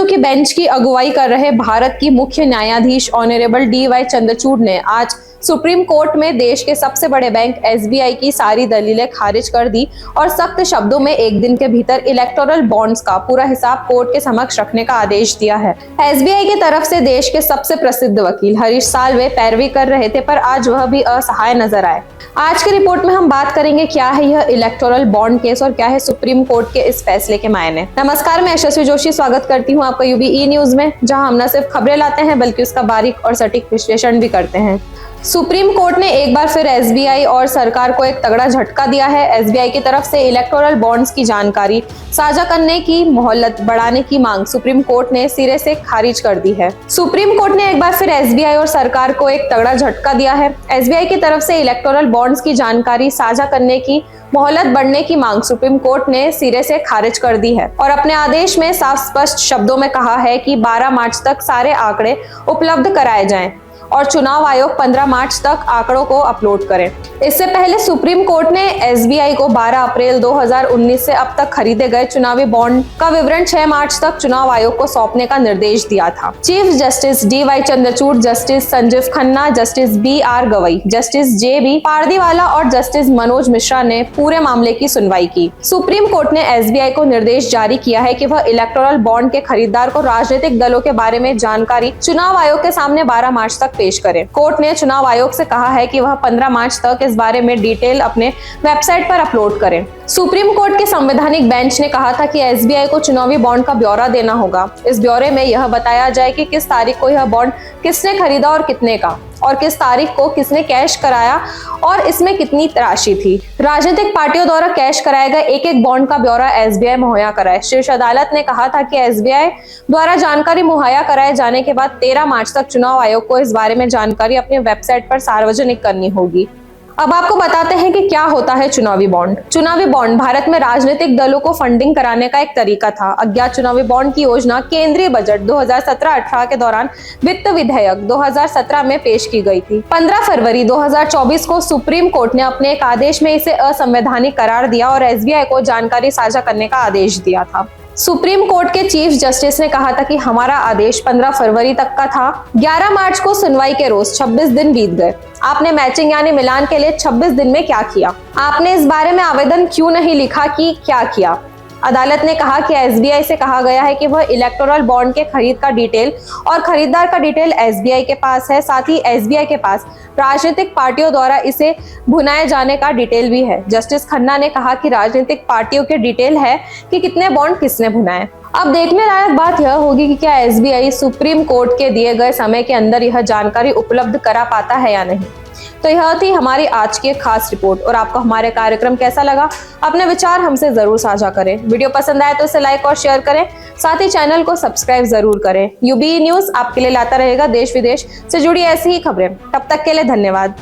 जजों की बेंच की अगुवाई कर रहे भारत की मुख्य न्यायाधीश ऑनरेबल डी.वाई. चंद्रचूड़ ने आज सुप्रीम कोर्ट में देश के सबसे बड़े बैंक एसबीआई की सारी दलीलें खारिज कर दी और सख्त शब्दों में एक दिन के भीतर इलेक्टोरल बॉन्ड्स का पूरा हिसाब कोर्ट के समक्ष रखने का आदेश दिया है। एसबीआई की तरफ से देश के सबसे प्रसिद्ध वकील हरीश साल्वे पैरवी कर रहे थे, पर आज वह भी असहाय नजर आए। आज की रिपोर्ट में हम बात करेंगे क्या है यह इलेक्टोरल बॉन्ड केस और क्या है सुप्रीम कोर्ट के इस फैसले के मायने। नमस्कार, मैं यशस्वी जोशी स्वागत करती हूँ आपका यूबी न्यूज में, जहां हम न सिर्फ खबरें लाते हैं बल्कि उसका बारीक और सटीक विश्लेषण भी करते हैं। सुप्रीम कोर्ट ने एक बार फिर एसबीआई और सरकार को एक तगड़ा झटका दिया है। एसबीआई की तरफ से इलेक्टोरल बॉन्ड्स की जानकारी साझा करने की मोहलत बढ़ाने की मांग सुप्रीम कोर्ट ने सिरे से खारिज कर दी है। सुप्रीम कोर्ट ने एक बार फिर एसबीआई और सरकार को एक तगड़ा झटका दिया है। एसबीआई की तरफ से इलेक्टोरल बॉन्ड्स की जानकारी साझा करने की मोहलत बढ़ने की मांग सुप्रीम कोर्ट ने सिरे से खारिज कर दी है और अपने आदेश में साफ स्पष्ट शब्दों में कहा है कि 12 मार्च तक सारे आंकड़े उपलब्ध कराए जाएं और चुनाव आयोग 15 मार्च तक आंकड़ों को अपलोड करे। इससे पहले सुप्रीम कोर्ट ने एसबीआई को 12 अप्रैल 2019 से अब तक खरीदे गए चुनावी बॉन्ड का विवरण 6 मार्च तक चुनाव आयोग को सौंपने का निर्देश दिया था। Chief justice D Y. Chandrachud, justice Sanjiv Khanna, justice B R. Gavai, justice J B. Pardiwala और जस्टिस मनोज मिश्रा ने पूरे मामले की सुनवाई की। सुप्रीम कोर्ट ने एसबीआई को निर्देश जारी किया है कि वह इलेक्टोरल बॉन्ड के खरीदार को राजनीतिक दलों के बारे में जानकारी चुनाव आयोग के सामने 12 मार्च तक पेश करे। कोर्ट ने चुनाव आयोग से कहा है कि वह 15 मार्च तक इस बारे में डिटेल अपने वेबसाइट पर अपलोड करें। सुप्रीम कोर्ट के संवैधानिक बेंच ने कहा था कि एसबीआई को चुनावी बॉन्ड का ब्यौरा देना होगा। इस ब्यौरे में यह बताया जाए कि किस तारीख को यह बॉन्ड किसने खरीदा और कितने का, और किस तारीख को किसने कैश कराया और इसमें कितनी राशि थी। राजनीतिक पार्टियों द्वारा कैश कराए गए एक बॉन्ड का ब्यौरा एसबीआई मुहैया कराए। शीर्ष अदालत ने कहा था कि एसबीआई द्वारा जानकारी मुहैया कराए जाने के बाद 13 मार्च तक चुनाव आयोग को इस बारे में जानकारी अपनी वेबसाइट पर सार्वजनिक करनी होगी। अब आपको बताते हैं कि क्या होता है चुनावी बॉन्ड। चुनावी बॉन्ड भारत में राजनीतिक दलों को फंडिंग कराने का एक तरीका था। अज्ञात चुनावी बॉन्ड की योजना केंद्रीय बजट 2017-18 के दौरान वित्त विधेयक 2017 में पेश की गई थी। 15 फरवरी 2024 को सुप्रीम कोर्ट ने अपने एक आदेश में इसे असंवैधानिक करार दिया और एसबीआई को जानकारी साझा करने का आदेश दिया था। सुप्रीम कोर्ट के चीफ जस्टिस ने कहा था कि हमारा आदेश 15 फरवरी तक का था। 11 मार्च को सुनवाई के रोज 26 दिन बीत गए। आपने मैचिंग यानी मिलान के लिए 26 दिन में क्या किया? आपने इस बारे में आवेदन क्यों नहीं लिखा कि क्या किया? अदालत ने कहा कि एसबीआई से कहा गया है कि वह इलेक्टोरल बॉन्ड के खरीद का डिटेल और खरीदार का डिटेल एसबीआई के पास है। साथ ही एसबीआई के पास राजनीतिक पार्टियों द्वारा इसे भुनाए जाने का डिटेल भी है। जस्टिस खन्ना ने कहा कि राजनीतिक पार्टियों के डिटेल है कि कितने बॉन्ड किसने भुनाए। अब देखने लायक बात यह होगी कि क्या एसबीआई सुप्रीम कोर्ट के दिए गए समय के अंदर यह जानकारी उपलब्ध करा पाता है या नहीं। तो यह थी हमारी आज की खास रिपोर्ट और आपको हमारे कार्यक्रम कैसा लगा, अपने विचार हमसे जरूर साझा करें। वीडियो पसंद आए तो इसे लाइक और शेयर करें, साथ ही चैनल को सब्सक्राइब जरूर करें। यूबी न्यूज आपके लिए लाता रहेगा देश विदेश से जुड़ी ऐसी ही खबरें। तब तक के लिए धन्यवाद।